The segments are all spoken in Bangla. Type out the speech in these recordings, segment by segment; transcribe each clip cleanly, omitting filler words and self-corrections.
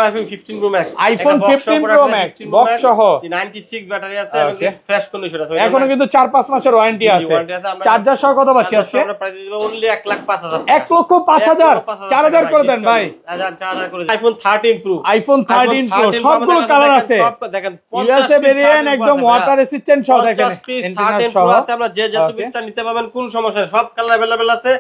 iPhone 15 Pro Max, iPhone 15 Pro Max box সহ 96 ব্যাটারি আছে এবং ফ্রেশ কন্ডিশন আছে। এখনো কিন্তু 4-5 মাসের ওয়ারেন্টি আছে। চার্জার সহ কত পাচ্ছি আজকে? আমরা প্রাইস দিব only 1,05,000 1,05,000 4000 করে দেন ভাই। 4000 করে iPhone 13 Pro, iPhone 13 Pro সবগুলো কালার আছে। সব দেখেন ইউএসএ ভেরিয়েন্ট একদম ওয়াটার রেসিস্ট্যান্ট সহ দেখেন। 13 Pro আছে, আমরা যে যত পিসটা নিতে পাবেন কোন সমস্যা নেই, সব কালার अवेलेबल আছে।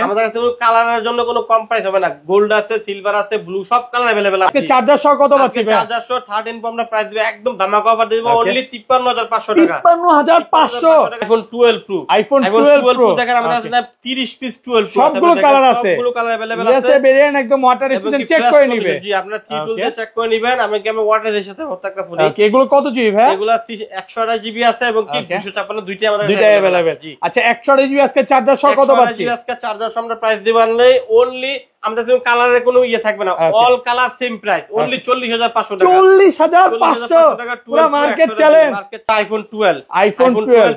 আমাদের কাছে কোনো কালারের জন্য কোনো কম প্রাইস হবে না, গোল্ড আছে, সিলভার আছে, ব্লু সব কালার अवेलेबल আছে। চার্জার সহ কত পাচ্ছি ভাই? চার্জার সহ 13 Pro আমরা প্রাইস দিব একদম ধামাকা অফার দিব only 53,500 টাকা। 53,500 iPhone 12 Pro, iPhone 12 Pro দেখেন আমাদের কাছে 30 পিস 12 Pro সবগুলো কালার আছে, সবগুলো কালার अवेलेबल আছে। ইউএসএ ভেরিয়েন্ট একদম ওয়াটার রেসিস্ট্যান্ট চেক করে নিবে। জি, আপনারা থ্রি টুল দিয়ে চেক করে নেবেন। আমি কি ওয়াটার রেসিস্ট্যান্ট সাথে প্রত্যেকটা ফোনে। ওকে, এগুলো কত জিবি ভাই? এগুলো 128 জিবি আছে এবং কি 256 দুইটাই আমাদের দুইটাই अवेलेबल। আচ্ছা 128 জিবি আজকে চার্জার সহ কত পাচ্ছি? আজকে চার্জার সহ আমরা প্রাইস দিব only আমাদের কোনো কালারের কোনো ইয়ে থাকবে না, all colour same price only 40,500 টাকা। 40,500 পুরো মার্কেট চ্যালেঞ্জ। iPhone 12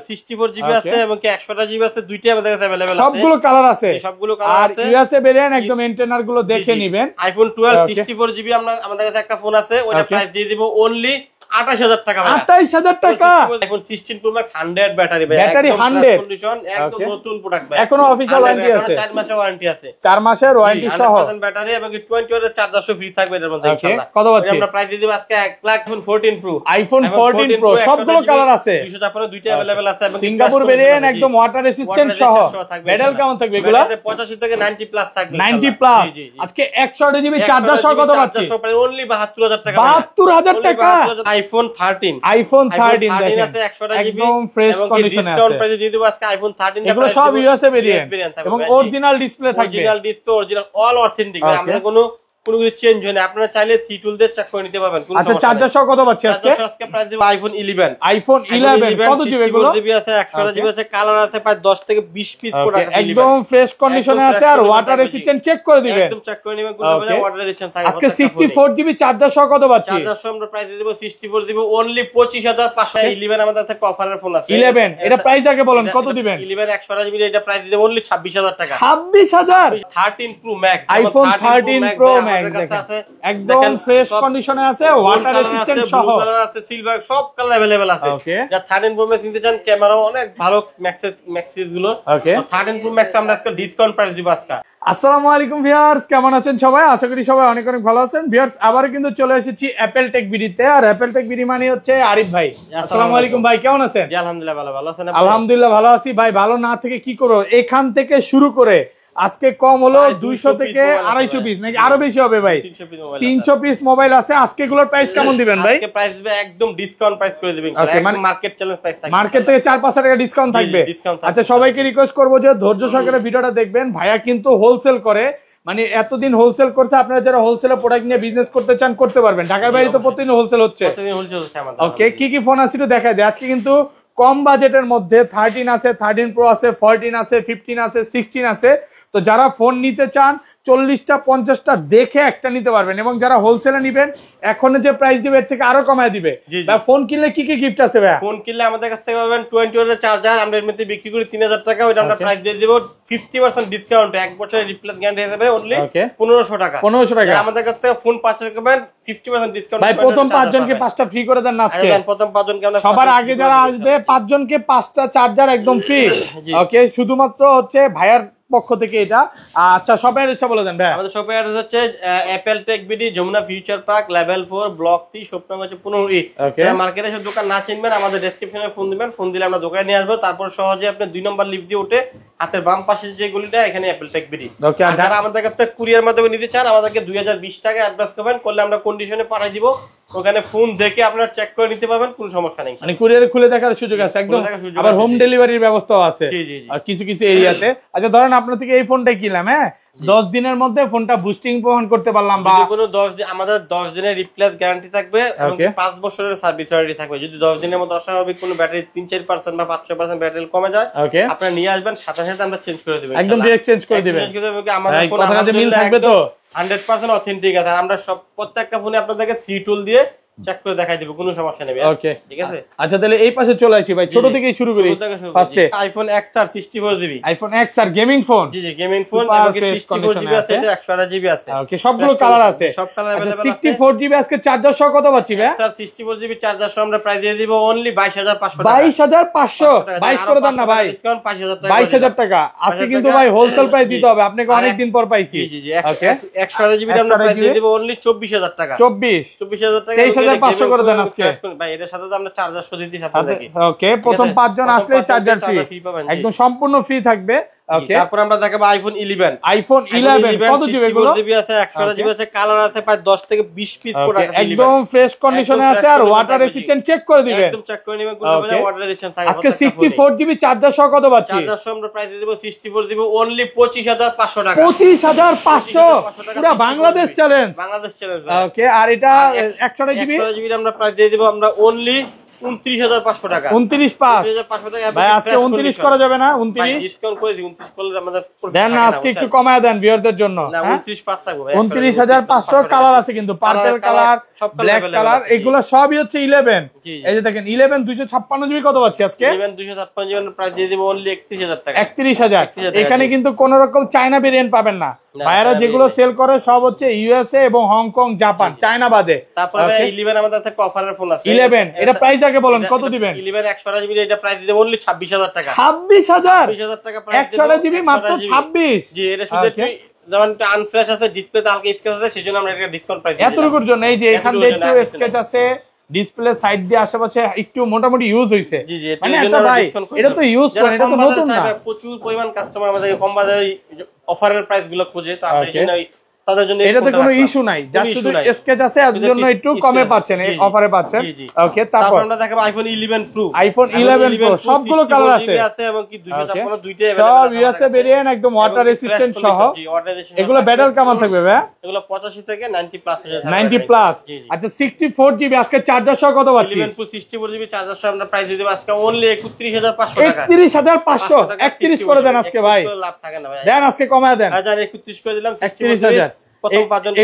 64 জিবি আছে এবং কি 128 জিবি আছে, দুইটাই আমাদের কাছে अवेलेबल আছে। সবগুলো কালার আছে, সবগুলো কালার আছে। আর ইউএসএ ভেরিয়েন্ট একদম এন্টেনার গুলো দেখে নেবেন। iPhone 12 64 জিবি আমাদের কাছে একটা ফোন আছে, ওটা প্রাইস দিয়ে দিব only 28,000 টাকা। 28,000 টাকা। iPhone 16 Pro Max 100 ব্যাটারি ভাই, ব্যাটারি 100 কন্ডিশন একদম নতুন প্রোডাক্ট ভাই। এখনো অফিশিয়াল ওয়ারেন্টি আছে, 4 মাসের ওয়ারেন্টি আছে, 4 মাসের ওয়ারেন্টি সহ 100% ব্যাটারি এবং 20 ওয়াটের চার্জার সহ ফ্রি থাকবে এর মধ্যে ইনশাআল্লাহ। কত পাচ্ছি? আমরা প্রাইস দিয়ে দিব আজকে 1,00,000 iPhone 14 Pro, iPhone 14 Pro সবগুলো কালার আছে, 256 দুইটাই अवेलेबल আছে এবং সিঙ্গাপুর ভেরিয়েন্ট একদম ওয়াটার রেসিস্ট্যান্ট সহ। মডেল কেমন থাকবে এগুলো? 85 থেকে 90 প্লাস থাকবে, 90 প্লাস। আজকে 128 জিবি চার্জার সহ কত পাচ্ছি? only 72,000 টাকা। 72,000 টাকা। iPhone 13 দেখেন আছে 100 জিবি একদম ফ্রেশ কন্ডিশনে আছে। ডিসকাউন্ট প্রাইসে দিয়ে দেব আজকে iPhone 13 এগুলো সব ইউএসএ ভেরিয়েন্ট এবং অরিজিনাল ডিসপ্লে থাকবে, original display, original all authentic. আমরা কোনো কিছু চেঞ্জ হয় না, আপনারা চাইলে থ্রি টুল দিয়ে চেক করে নিতে পারবেন। আচ্ছা চার্জার সহ কত পাচ্ছি আজকে? আজকে প্রাইস দিব iPhone 11 কত জিবি? এগুলো 64 জিবি আছে, 128 জিবি আছে, কালার আছে প্রায় 10 থেকে 20 পিস প্রোডাক্ট আছে, একদম ফ্রেশ কন্ডিশনে আছে আর ওয়াটার রেসিস্ট্যান্ট চেক করে দিবেন, একদম চেক করে নেবেন, কোনো ওয়াটার রেসিস্ট্যান্ট থাকবে। আজকে 64 জিবি চার্জার সহ কত পাচ্ছি? চার্জার সহ আমরা প্রাইস দিব 64 দিব only 25,500। 11 আমাদের কাছে অফারের ফোন আছে। 11 এটা প্রাইস আগে বলেন কত দিবেন? 11 128 জিবি এটা প্রাইস দিব only 26,000 টাকা। 26,000। 13 Pro Max, iPhone 13 Pro Max একদম ফ্রেশ কন্ডিশনে আছে, ওয়াটার রেসিস্ট্যান্ট সহ, ব্লু কালার আছে, সিলভার সব কালার अवेलेबल আছে। যা 13 Pro Max নিতে চান, ক্যামেরাও অনেক ভালো, ম্যাক্সিস গুলো। 13 Pro Max আমরা আজকে ডিসকাউন্ট প্রাইস দিব আজকে। আসসালামু আলাইকুম ভিউয়ার্স, কেমন আছেন সবাই? আশা করি সবাই অনেক অনেক ভালো আছেন। ভিউয়ার্স আবার কিন্তু চলে এসেছি অ্যাপেল টেক বিডিতে, আর অ্যাপেল টেক বিডি মানে হচ্ছে আরিফ ভাই। আসসালামু আলাইকুম ভাই, কেমন আছেন? জি আলহামদুলিল্লাহ ভালো আছেন? আলহামদুলিল্লাহ ভালো আছি ভাই। ভালো না থেকে কি করব, এখান থেকে শুরু করে আজকে কম হলো 200 থেকে 250 পিস, নাকি আরো বেশি হবে ভাই? 300 পিস মোবাইল আছে। আজকে এগুলোর প্রাইস কেমন দিবেন ভাই? আজকে প্রাইস দিবে একদম ডিসকাউন্ট প্রাইস করে দিবেন ইনশাআল্লাহ, একদম মার্কেট চ্যালেঞ্জ প্রাইস থাকবে, মার্কেট থেকে 4-5 টাকা ডিসকাউন্ট থাকবে। আচ্ছা সবাইকে রিকোয়েস্ট করব যে ধৈর্য সহকারে ভিডিওটা দেখবেন। ভাইয়া কিন্তু হোলসেল করে, মানে এতদিন হোলসেল করছে, আপনারা যারা হোলসেলে প্রোডাক্ট নিয়ে বিজনেস করতে চান করতে পারবেন। ঢাকার বাইরে তো প্রতিদিন হোলসেল হচ্ছে। ওকে, কি কি ফোন আছে একটু দেখাই দেয়। আজকে কিন্তু কম বাজেটের মধ্যে 13 আছে, 13 Pro আছে, 14 আছে, 15 আছে, 16 আছে। তো যারা ফোন নিতে চান 40টা 50টা দেখে একটা নিতে পারবেন, এবং যারা হোলসেলে নিবেন এখন যে প্রাইস দিবে এর থেকে আরো কমায় দিবে। ফোন কিনলে কি কি গিফট আছে ভাই? ফোন কিনলে আমাদের কাছ থেকে পাবেন 20 ওয়াটের চার্জার, আমরা এর মধ্যে বিক্রি করি 3000 টাকা, ওটা আমরা প্রাইস দিয়ে দেব 50% ডিসকাউন্ট, এক বছরের রিপ্লেস গ্যারান্টি হিসেবে only 1500 টাকা। 1500 টাকা আমাদের কাছ থেকে ফোন পারচেজ করবেন 50% ডিসকাউন্ট। ভাই প্রথম 5 জনকে 5টা ফ্রি করে দেন না আজকে? প্রথম 5 জনকে আমরা সবার আগে যারা আসবে 5 জনকে 5টা চার্জার একদম ফ্রি। ওকে, শুধুমাত্র হচ্ছে ভাইয়ার পক্ষ থেকে এটা। আচ্ছা শপের অ্যাড্রেসটা বলে দেন ভাই। আমাদের শপের অ্যাড্রেস হচ্ছে Apple Tech BD, Jamuna Future Park, level 4, block 3, shop number হচ্ছে 15E। মার্কেটে এসে দোকান না চিনবেন, আমাদের ডেসক্রিপশনে ফোন দিবেন, ফোন দিলে আমরা দোকানে নিয়ে আসবো। তারপর সহজে আপনি 2 নম্বর লিফট দিয়ে উঠে হাতের বাম পাশে যে গলিটা, এখানে অ্যাপেল টেক বিডি। যারা আমাদের কাছ থেকে কুরিয়ার মাধ্যমে নিতে চান, আমাদেরকে 2020 টাকা অ্যাডভান্স করবেন, করলে আমরা কন্ডিশনে পাঠিয়ে দিব। ওখানে ফোন দেখে আপনারা চেক করে নিতে পারবেন, কোনো সমস্যা নেই। মানে কুরিয়ারে খুলে দেখার সুযোগ আছে একদম, আবার হোম ডেলিভারির ব্যবস্থাও আছে কিছু কিছু এরিয়াতে। আচ্ছা ধরেন আপনার থেকে এই ফোনটা কিনলাম, 10 দিনের মধ্যে ফোনটা বুস্টিং প্রমাণ করতে পারলাম, বা কোনো 10 দিন, আমাদের 10 দিনের রিপ্লেস গ্যারান্টি থাকবে এবং 5 বছরের সার্ভিস ওয়ারেন্টি থাকবে। যদি 10 দিনের মধ্যে অস্বাভাবিক কোনো ব্যাটারি 3-4% বা 5-6% ব্যাটারি কমে যায়, আপনারা নিয়ে আসবেন, সাথে সাথে আমরা চেঞ্জ করে দেব, একদম ডাইরেক্ট চেঞ্জ করে দিবেন। আমাদের ফোন মিল থাকবে তো 100% অথেন্টিক আছে। আমরা সব প্রত্যেকটা ফোনে আপনাদেরকে 3 টুল দিয়ে চেক করে দেখাই দিব, কোনো সমস্যা নেই। ওকে ঠিক আছে। আচ্ছা তাহলে এই পাশে চলে আসি ভাই, ছোট থেকেই শুরু করি। ফার্স্টে iPhone XR 64GB, iPhone XR gaming phone. জি জি, গেমিং ফোন, এবং 64GB আছে, 128GB আছে। ওকে, সবগুলো কালার আছে, সব কালার अवेलेबल আছে। 64GB আজকে চার্জার সহ কত পাচ্ছি ভাই? XR 64GB চার্জার সহ আমরা প্রাইস দিয়ে দিব অনলি 22500 টাকা। 22500, 22 করে দেন না ভাই, ডিসকাউন্ট 5000 টাকা। 22000 টাকা আজকে কিন্তু ভাই হোলসেল প্রাইস দিতে হবে আপনাকে, অনেক দিন পর পাইছি। জি জি জি, 128GB আমরা প্রাইস দিয়ে দিব অনলি 24000 টাকা। 24000 টাকা, 23500 করে দেন আজকে ভাই। এটার সাথে তো আমরা চার্জার সহ দিতেছি আপনাদেরকে। ওকে, প্রথম 5 জন আসলে চার্জার ফ্রি, একদম সম্পূর্ণ ফ্রি থাকবে। ওকে, তারপর আমরা দেখাবো আইফোন 11। আইফোন 11 কত জিবি এগুলো? 64GB আছে, 128GB আছে, কালার আছে প্রায় 10 থেকে 20 পিস প্রোডাক্ট। একদম ফ্রেশ কন্ডিশনে আছে, আর ওয়াটার রেজিস্ট্যান্ট চেক করে দিবেন, একদম চেক করে নেবেন, কোনো ওয়াটার রেজিস্ট্যান্ট থাকবে। আজকে 64GB চার্জার সহ কত পাচ্ছি? চার্জার সহ আমরা প্রাইস দিয়ে দেব 64GB অনলি 25500 টাকা। 25500 পুরো বাংলাদেশ চ্যালেঞ্জ, বাংলাদেশ চ্যালেঞ্জ। ওকে, আর এটা 128GB আমরা প্রাইস দিয়ে দেব আমরা অনলি 29500 টাকা। 29500 টাকা। ভাই আজকে 29 করা যাবে না? 29 ডিসকাউন্ট করে দিই, 29 করলে আমাদের দেন না, আজকে একটু কমায় দেন ভিউয়ারদের জন্য। না 29500 থাকবে ভাই। 29500 কালার আছে কিন্তু, পার্পল কালার, ব্ল্যাক কালার, এগুলো সবই হচ্ছে 11। এই যে দেখেন 11 256GB কত পাচ্ছি আজকে? 11 256GB আমরা প্রাইস দিয়ে দেব অনলি 31000 টাকা। 31000। এখানে কিন্তু কোন রকম চায়না ভেরিয়েন্ট পাবেন না, ভাইরা যেগুলো সেল করে সব হচ্ছে ইউএসএ এবং হংকং, জাপান, চায়না বাদে। তারপরে 11 আমাদের কাছে অফারের ফোন আছে। 11 এটা প্রাইস আগে বলেন কত দিবেন? 11 128GB এটা প্রাইস দিব অনলি 26000 টাকা। 26000 টাকা প্রাইস দিব। 128GB মাত্র 26। জি, এটা শুধু একটু যেমন একটা আনফ্রেশ আছে, ডিসপ্লেতে হালকা স্ক্র্যাচ আছে, সেজন্য আমরা এটা ডিসকাউন্ট প্রাইস দিই। এতটুকুর জন্য এই যে এখান দিয়ে একটু স্কেচ আছে, ডিসপ্লে সাইড দিয়ে আশেপাশে একটু মোটামুটি ইউজ হইছে। জি জি, মানে এটা ভাই এটা তো ইউজ করেন, এটা তো নতুন না। প্রচুর পরিমাণ কাস্টমার আমাদের কম বাজারে অফারের প্রাইস গুলো খোঁজে, তো আমরা এজন্য তাদের জন্য এটাতে কোনো ইস্যু নাই, জাস্ট শুধু স্কেচ আছে, এর জন্য একটু কমে পাচ্ছেন, এই অফারে পাচ্ছেন। ওকে, তারপর আমরা দেখাবো আইফোন 11 প্রো। আইফোন 11 প্রো সবগুলো কালার আছে এবং কি 256 দুইটাই अवेलेबल, সব ইউএসএ ভেরিয়েন্ট, একদম ওয়াটার রেজিস্ট্যান্ট সহ। এগুলো ব্যাটারি কেমন থাকবে ভাই? এগুলো 85 থেকে 90 প্লাস হয়ে যাবে। 90 প্লাস। আচ্ছা 64GB আজকে চার্জার সহ কত পাচ্ছি? 11 প্রো 64GB চার্জার সহ আমরা প্রাইস দিয়ে দেব আজকে অনলি 31500 টাকা। 31500, 31 করে দেন আজকে ভাই, লাভ থাকে না ভাই। দেন আজকে কমায় দেন। আচ্ছা 31 করে দিলাম, 36000।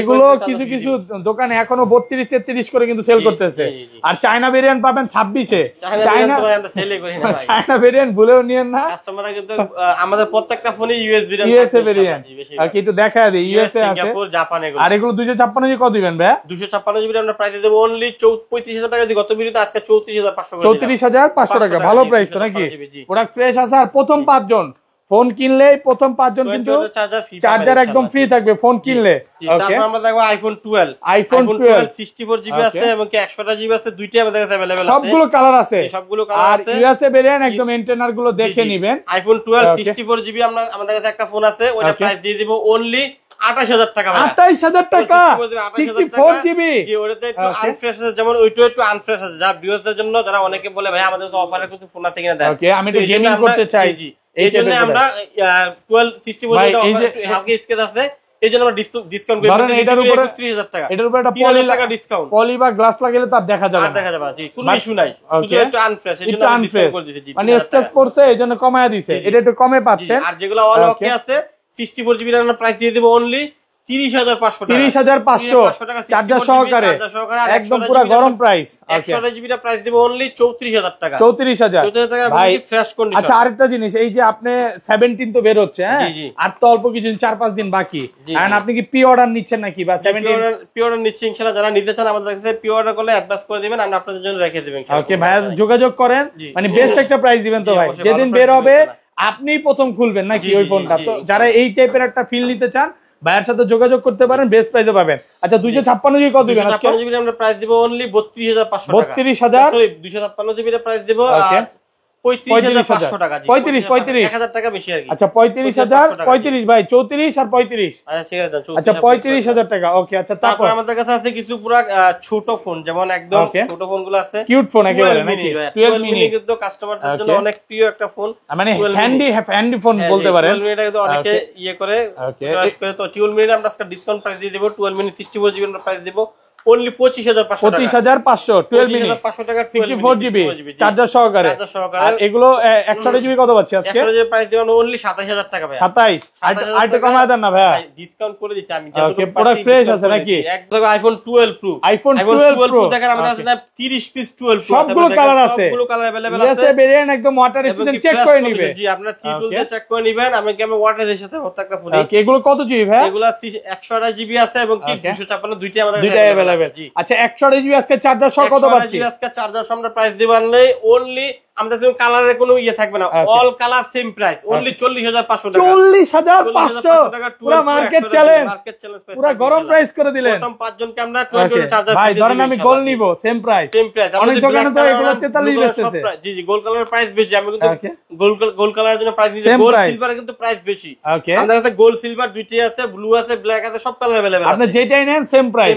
এগুলো কিছু কিছু দোকানে এখনো 32 33 করে কিন্তু সেল করতেছে। আর চায়না ভেরিয়েন্ট পাবেন 26 এ। চায়না ভেরিয়েন্ট ভুলেও নিয়েন না, কাস্টমাররা কিন্তু আমাদের প্রত্যেকটা ফোনে ইউএসএ ভেরিয়েন্ট একটু দেখায় দেই, ইউএসএ আছে, সিঙ্গাপুর, জাপান। এগুলো আর এগুলো 256 কত দিবেন ভাই? 256GB আমরা প্রাইস দেব অনলি 34000 টাকা দিয়ে, গত ভিডিওতে আজকে 34500 করে দিলাম। 34500 টাকা, ভালো প্রাইস তো নাকি? প্রোডাক্ট ফ্রেশ আছে। আর প্রথম 5 জন ফোন কিনলে প্রথম 5 জন কিন্তু চার্জার একদম ফ্রি থাকবে ফোন কিনলে। তারপর আমরা দেখব আইফোন 12। আইফোন 12 64GB আছে এবং কি 128GB আছে, দুইটাই আমাদের কাছে अवेलेबल আছে। সবগুলো কালার আছে, সবগুলো কালার আছে। আর ইউএসএ ভেরিয়েন্ট একদম এন্টেনার গুলো দেখে নেবেন। আইফোন 12 64GB আমরা আমাদের কাছে একটা ফোন আছে, ওটা প্রাইস দিয়ে দিব অনলি 28000 টাকা। 28000 টাকা 64GB। জি, ওটাতে একটু আনফ্রেশ আছে, যেমন ওইটা একটু আনফ্রেশ আছে, যা ভিউয়ারদের জন্য, যারা অনেকে বলে ভাই আমাদের তো অফারে কিছু ফোন আছে কিনা দেন। ওকে, আমি তো গেমিং করতে চাই, জি এই জন্য আমরা 12 64GB টা হালকা স্কেচ আছে, এই জন্য আমরা ডিসকাউন্ট করে দিই। এটার উপরে 33000 টাকা, এটার উপরে একটা 3000 টাকা ডিসকাউন্ট। পলি বা গ্লাস লাগালে তো আর দেখা যাবে না, দেখা যাবে না। জি, কোনো ইস্যু নাই, শুধু একটু আনফ্রেশ, এই জন্য আমরা ডিসকাউন্ট করে দিয়েছি। মানে স্কেচ পড়ছে এই জন্য কমায়া দিয়েছে, এটা একটু কমে পাচ্ছেন। আর যেগুলো অল ওকে আছে 64GB এর আমরা প্রাইস দিয়ে দেব অনলি 30500 টাকা। 30500 চার্জার সহকারে, একদম পুরো গরম প্রাইস। 128GB এর প্রাইস দেব অনলি 34000 টাকা। 34000 টাকা ভাই, ফ্রেশ কন্ডিশন। আচ্ছা আরেকটা জিনিস, এই যে আপনি 17 তো বের হচ্ছে, হ্যাঁ, আর তো অল্প কিছু 4-5 দিন বাকি, আর আপনি কি প্রি অর্ডার নিচ্ছেন নাকি? বা 17 প্রি অর্ডার নিচ্ছি ইনশাআল্লাহ, যারা নিতে চান আমাদের কাছে প্রি অর্ডার করলে অ্যাডভান্স করে দিবেন, আমরা আপনাদের জন্য রেখে দেব ইনশাআল্লাহ। ওকে ভাই, যোগাযোগ করেন, মানে বেস্ট একটা প্রাইস দিবেন তো ভাই, যেদিন বের হবে আপনি প্রথম খুলবেন নাকি ওই ফোনটা। তো যারা এই টাইপের একটা ফিল নিতে চান ভাইয়ের সাথে যোগাযোগ করতে পারেন, বেস্ট প্রাইসে পাবেন। আচ্ছা 256GB কত দিবেন আজকে? 256GB আমরা প্রাইস দেব অনলি 32500 টাকা। 32000 সরি 256GB এর প্রাইস দেব 35500 টাকা। 1000 টাকা বেশি আর কি। আচ্ছা 35000 35 ভাই, 34 আর 35। আচ্ছা ঠিক আছে, আচ্ছা 35000 টাকা। ওকে, আচ্ছা তারপর আমাদের কাছে আছে কিছু পুরো ছোট ফোন, যেমন একদম ছোট ফোনগুলো আছে, কিউট ফোন একেবারে নাকি? 12 মিনি কিন্তু কাস্টমারদের জন্য অনেক প্রিয় একটা ফোন, মানে হ্যান্ডি ফোন বলতে পারেন। 12 মিনিটা কিন্তু অনেকে ইয়ে করে চয়েস করে, তো 12 মিনিট আমরা আজকে ডিসকাউন্ট প্রাইস দিয়ে দেব। 12 মিনি 64GB এর প্রাইস দেব অনলি 25500 টাকা, 25500 12 মিনিট 25500 টাকা 64GB চার্জার সহকারে। আর এগুলো 128GB কত পাচ্ছি আজকে? 128GB প্রাইস দিবেন অনলি 27000 টাকা ভাই। 27 আইটা কমায় দেন না ভাই, ডিসকাউন্ট করে দিছি আমি। ওকে, প্রোডাক্ট ফ্রেশ আছে নাকি? একদম আইফোন 12 প্রো, আইফোন 12 প্রো দেখেন আমাদের কাছে 30 পিস 12 প্রো সবগুলো কালার আছে, সবগুলো কালার अवेलेबल আছে। ইউএসএ ভেরিয়েন্ট একদম ওয়াটার রেসিস্ট্যান্ট চেক করে নিবে। জি, আপনারা থ্রি টুল দিয়ে চেক করে নেবেন। আমি ওয়াটার রেসিস্ট্যান্ট সাথে প্রত্যেকটা ফোনে। ওকে, এগুলো কত জিবি ভাই? এগুলা 128GB আছে এবং কি 256 দুইটাই আমাদের কাছে দুইটাই अवेलेबल। আচ্ছা 128GB আজকে চার্জার সহ কত পাচ্ছি? 128GB আজকে চার্জার সহ আমরা প্রাইস দিব অনলি আমাদের কাছে কালারের কোনো ইয়ে থাকবে না, all colour same price only 40500 টাকা। 40500 পুরো মার্কেট চ্যালেঞ্জ, পুরো গরম প্রাইস করে দিলেন। প্রথম 5 জনকে আমরা 20 চার্জার ভাই ধরেন আমি গোল নিব সেম প্রাইস। অনেক দোকানে তো এগুলো 43 বেচতেছে। জি জি, গোল কালারের প্রাইস বেশি, আমি কিন্তু গোল কালারের জন্য প্রাইস দিছি, গোল সিলভারে কিন্তু প্রাইস বেশি। আমাদের কাছে গোল সিলভার দুইটাই আছে, ব্লু আছে, ব্ল্যাক আছে, সব কালার अवेलेबल আছে। আপনি যেটাই নেন সেম প্রাইস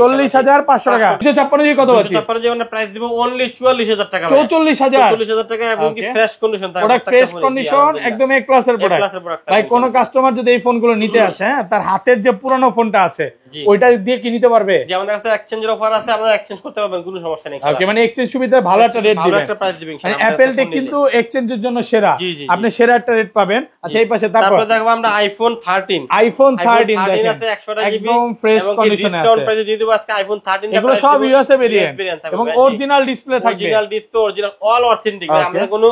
40500 টাকা। 256 কত পাচ্ছি? 256 আমরা প্রাইস দিব অনলি 44000 টাকা। 44000 টাকা এবং কি ফ্রেশ কন্ডিশন থাকবে, প্রোডাক্ট ফ্রেশ কন্ডিশন একদম এ ক্লাসের প্রোডাক্ট। ভাই কোন কাস্টমার যদি এই ফোনগুলো নিতে আছে, হ্যাঁ, তার হাতের যে পুরনো ফোনটা আছে ওইটা দিয়ে কি নিতে পারবে? যে আমাদের কাছে এক্সচেঞ্জের অফার আছে, আমরা এক্সচেঞ্জ করতে পারবেন, কোনো সমস্যা নেই। ওকে, মানে এক্সচেঞ্জ সুবিধা ভালো একটা রেট দিবেন, ভালো একটা প্রাইস দিবেন মানে অ্যাপল টেক কিন্তু এক্সচেঞ্জের জন্য সেরা। আপনি সেরা একটা রেট পাবেন। আচ্ছা এই পাশে তারপর দেখবো আমরা আইফোন 13 দেখেন আছে 128GB একদম ফ্রেশ কন্ডিশনে আছে। ডিসকাউন্ট প্রাইসে দিয়ে দেব আজকে আইফোন 13 এগুলো সব ইউএসএ ভেরিয়েন্ট এবং অরিজিনাল ডিসপ্লে থাকবে, original display, original all authentic, আমরা কোনো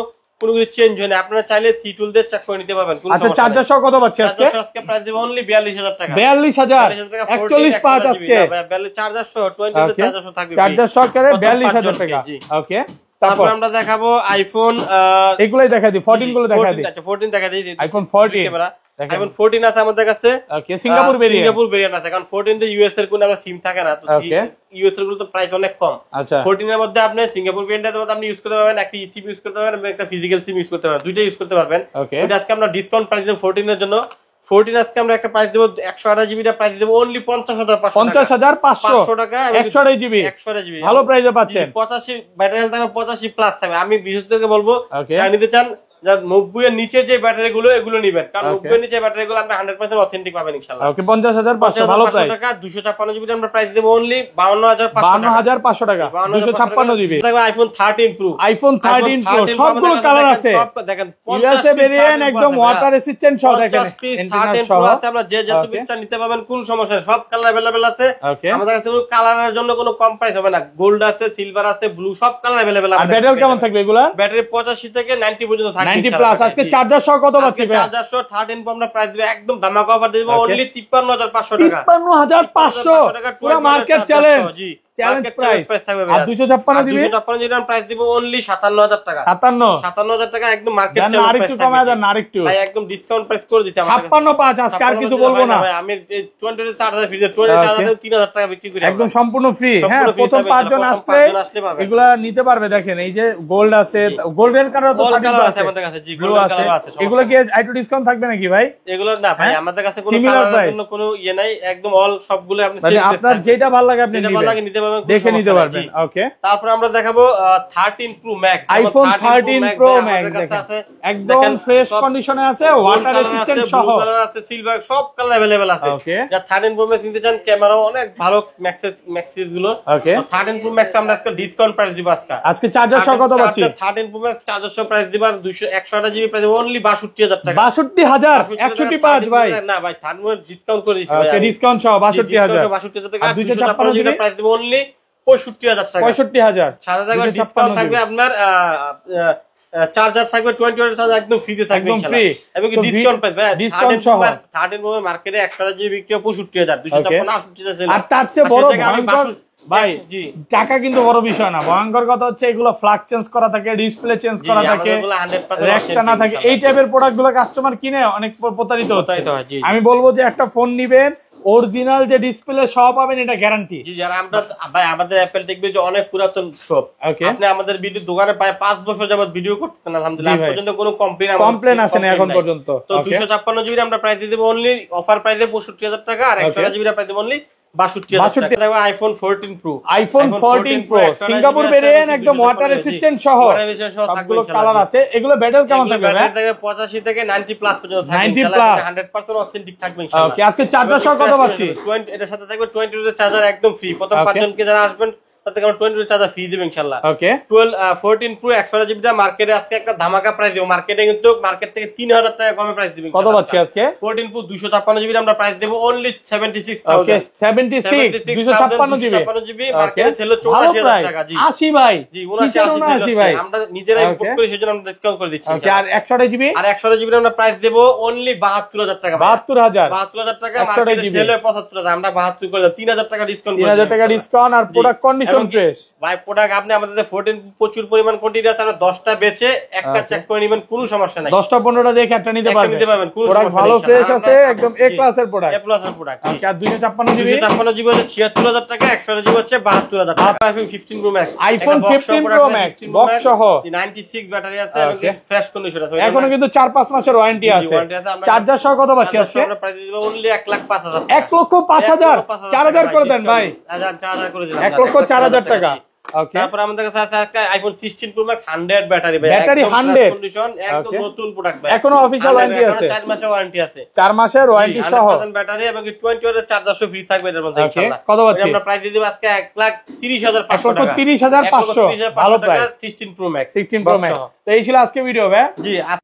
কিছু চেঞ্জ হয় না। আপনারা চাইলে থ্রি টুল দিয়ে চেক করে নিতে পারবেন। আচ্ছা চার্জার সহ কত পাচ্ছি আজকে? আজকে প্রাইস দিব অনলি 42000 টাকা। 42000 41.5 আজকে চার্জার সহ 20 চার্জার সহ থাকবে, চার্জার সহ করে 42000 টাকা। ওকে, তারপর আমরা দেখাবো আইফোন, এগুলাই দেখাই দিই, 14 গুলো দেখাই দিই। আচ্ছা 14 দেখাই দিই, আইফোন 14 আইফোন 14 আছে আমাদের কাছে। ওকে, সিঙ্গাপুর ভেরিয়েন্ট আছে, কারণ 14 তে ইউএস এর কোনো আমরা সিম থাকে না, তো ইউএস এর গুলো তো প্রাইস অনেক কম। আচ্ছা 14 এর মধ্যে আপনি সিঙ্গাপুর ভেরিয়েন্টের মধ্যে আপনি ইউজ করতে পারবেন, একটা ইসিম ইউজ করতে পারবেন এবং একটা ফিজিক্যাল সিম ইউজ করতে পারবেন, দুইটা ইউজ করতে পারবেন। এটা আজকে আমরা ডিসকাউন্ট প্রাইস দেব 14 এর জন্য। 14 আজকে আমরা একটা প্রাইস দেব 128GB টা প্রাইস দেব অনলি 50500 টাকা। 128GB ভালো প্রাইসে পাচ্ছেন। 85 ব্যাটারি হেলথ থাকবে, 85 প্লাস থাকবে। আমি বিশেষজ্ঞকে বলবো যারা নিতে চান, যারা 90 এর নিচে যে ব্যাটারি গুলো এগুলো নেবেন, কারণ 90 এর নিচে ব্যাটারি গুলো আপনি 100% অথেন্টিক পাবেন ইনশাআল্লাহ। ওকে, 50500 ভালো প্রাইস টাকা। 256GB আমরা প্রাইস দেব অনলি 52500 টাকা। 256GB থাকবে আইফোন 13 প্রো। আইফোন 13 প্রো সবগুলো কালার আছে, সব দেখেন ইউএসএ ভেরিয়েন্ট একদম ওয়াটার রেসিস্ট্যান্ট সহ দেখেন। 13 প্রো আছে, আমরা যে যত পিকচার নিতে পারবেন, কোন সমস্যা নেই, সব কালার अवेलेबल আছে। আমাদের কাছে কোনো কালারের জন্য কোনো কম প্রাইস হবে না, গোল্ড আছে, সিলভার আছে, ব্লু, সব কালার अवेलेबल আছে। আর ব্যাটারি কেমন থাকবে এগুলা? ব্যাটারি 85 থেকে 90 পর্যন্ত থাকবে, 90 প্লাস। আজকে চার্জার সহ কত পাচ্ছি ভাই? চার্জার সহ 13 প্রো আমরা প্রাইস দেব একদম ধামাকা অফার দেব অনলি 53500 টাকা। 53500 পুরো মার্কেট চ্যালেঞ্জ, চ্যালেঞ্জ প্রাইস থাকবে। আর 256GB প্রাইস দিব অনলি 57000 টাকা। 57000 টাকা একদম মার্কেট চ্যালেঞ্জ প্রাইস। আরেকটু কমা যান, আরেকটু ভাই, একদম ডিসকাউন্ট প্রাইস করে দিছি আমাদের 565। আজকে আর কিছু বলবো না ভাই, আমি 20 চার্জার ফ্রি 20 চার্জার 3000 টাকা বিক্রি করি একদম সম্পূর্ণ ফ্রি। হ্যাঁ, প্রথম 5 জন আসলে এগুলা নিতে পারবে। দেখেন এই যে গোল্ড আছে, গোল্ডের কালার তো আছে আমাদের কাছে, জি গোল্ড কালার আছে। এগুলো কি আইটু ডিসকাউন্ট থাকবে নাকি ভাই? এগুলো না ভাই, আমাদের কাছে কোনো কালারের জন্য কোনো ইয়ে নাই, একদম অল সবগুলো আপনি মানে আপনার যেটা ভালো লাগে আপনি নিতে পারবেন, দেখে নিতে পারবেন। ওকে, তারপর আমরা দেখাবো 13 pro max. IPhone 13 pro max একদম ফ্রেশ কন্ডিশনে আছে, ওয়াটার রেসিস্ট্যান্ট সহ, ব্লু কালার আছে, সিলভার, সব কালার अवेलेबल আছে। যা 13 প্রো ম্যাক্স নিতে চান, ক্যামেরাও অনেক ভালো, ম্যাক্সিস গুলো। 13 প্রো ম্যাক্স আমরা আজকে ডিসকাউন্ট প্রাইস দিব আজকে চার্জার সহ কত পাচ্ছি? 13 প্রো ম্যাক্স চার্জার সহ প্রাইস দিব 128GB প্রাইস দিব অনলি 62000 টাকা। 62000 165 ভাই না ভাই, 13 ডিসকাউন্ট করে দিছি ভাই, ডিসকাউন্ট সহ 62000 টাকা। 256GB প্রাইস দিব অনলি 65000 টাকা। 65000 সাথে থাকবে ডিসকাউন্ট থাকবে আপনার, চার্জার থাকবে 20 ওয়াট চার্জার একদম ফ্রিতে থাকবে ইনশাআল্লাহ, এবং ডিসকাউন্ট প্রাইস ভাই। ডিসকাউন্ট সহ 13 প্রো মার্কেটে 128GB বিক্রি 65000, 256 আর তার চেয়ে বড় ভয়ঙ্কর ভাই টাকা কিন্তু বড় বিষয় না, ভয়ঙ্কর কথা হচ্ছে এগুলো ফ্ল্যাগ চেঞ্জ করা থাকে, ডিসপ্লে চেঞ্জ করা থাকে, র্যাকটা না থাকে। এই টাইপের প্রোডাক্ট গুলো কাস্টমার কিনে অনেক প্রতারিত হচ্ছে। আমি বলবো যে একটা ফোন নিবেন, অরিজিনাল যে ডিসপ্লে সব পাবেন, এটা গ্যারান্টি। জি, যারা আমরা ভাই আমাদের অ্যাপল দেখবে যে অনেক পুরাতন শপ, আপনি আমাদের ভিডিও দোকানে প্রায় 5 বছর যাবত ভিডিও করতেছেন, আলহামদুলিল্লাহ আজ পর্যন্ত কোনো কমপ্লেইন আসে না এখন পর্যন্ত। তো 256GB আমরা প্রাইস দেব অনলি, অফার প্রাইসে 65000 টাকা, আর 128GB প্রাইস দেব অনলি 62,000 টাকা থাকবে iPhone 14 pro. IPhone 14 pro Singapore variant, একদম ওয়াটার রেসিস্ট্যান্ট সহ সবগুলো কালার আছে। এগুলো ব্যাটারি কেমন থাকবে ভাই? ব্যাটারি 85 থেকে 90 প্লাস পর্যন্ত থাকবে 90 প্লাস 100% অথেন্টিক থাকবে ইনশাআল্লাহ। ওকে, আজকে চার্জার সহ কত পাচ্ছি? 20 এটার সাথে থাকবে 20 এর চার্জার একদম ফ্রি। প্রথম 5 জনকে যারা আসবেন তাতে আমরা 20 এর চার্জার ফ্রি দেব ইনশাআল্লাহ। ওকে, 14 প্রো 128 দা মার্কেটে আজকে একটা ধামাকা প্রাইস দেব। মার্কেটে কিন্তু মার্কেট থেকে 3000 টাকা কমে প্রাইস দেব কত পাচ্ছি আজকে? 14 প্রো 256 জিবি আমরা প্রাইস দেব অনলি 76,000। ওকে, 76 256 জিবি মার্কেটে ছিল 84,000 টাকা। জি 80 ভাই, জি 79 ভাই আমরা নিজেরাই ইম্পোর্ট করি সেজন্য আমরা ডিসকাউন্ট করে দিচ্ছি। ওকে, আর 128 জিবি? আর 128 জিবি আমরা প্রাইস দেব অনলি 72,000 টাকা। 72,000 টাকা মার্কেটে ছিল 75,000 আমরা 72 করে দিলাম। 3,000 টাকা ডিসকাউন্ট করে 3,000 টাকা ডিসকাউন্ট আর প্রোডাক্ট কন্ডিশন ফ্রেশ ভাই। প্রোডাক্ট আপনি আমাদের 14 প্রচুর পরিমাণ কোয়ান্টিটি আছে, আমরা 10টা বেচে একটা চেক করে নেবেন, কোনো সমস্যা নাই। 10টা 15টা দেখে একটা নিতে পারবেন, কোনো প্রোডাক্ট সমস্যা ভালো নেই। ফ্রেশ আছে, একদম এ ক্লাসের প্রোডাক্ট, এ প্লাসের প্রোডাক্ট। ওকে, আর 256 জিবি? 256 জিবি হচ্ছে 76,000 টাকা, 128 জিবি হচ্ছে 72,000 টাকা। IPhone 15 pro max, iPhone 15 pro max box সহ 96 ব্যাটারি আছে এবং ফ্রেশ কন্ডিশন আছে। এখনো কিন্তু 4-5 মাসের ওয়ারেন্টি আছে। চার্জার সহ কত পাচ্ছি আজকে? আমরা প্রাইস দিব অনলি 1,05,000 টাকা। 1,05,000 4000 করে দেন ভাই। 4,000 করে দিলাম। 1,04,000 টাকা। ওকে, তারপর আমাদের কাছে আছে একটা আইফোন 16 প্রো ম্যাক্স 100 ব্যাটারি ভাই, ব্যাটারি 100 কন্ডিশন একদম নতুন প্রোডাক্ট ভাই। এখনো অফিশিয়াল ওয়ারেন্টি আছে, 4 মাসের ওয়ারেন্টি আছে, 4 মাসের ওয়ারেন্টি সহ ব্যাটারি এবং 20 ওয়াটের চার্জার সহ ফ্রি থাকবে এর মধ্যে ইনশাআল্লাহ। কত পাচ্ছি? আমরা প্রাইস দিয়ে দেব আজকে 1,30,500 টাকা। 1,30,500 ভালো price. 16 pro max 16 pro max. তো এই ছিল আজকে ভিডিও ভাই। জি।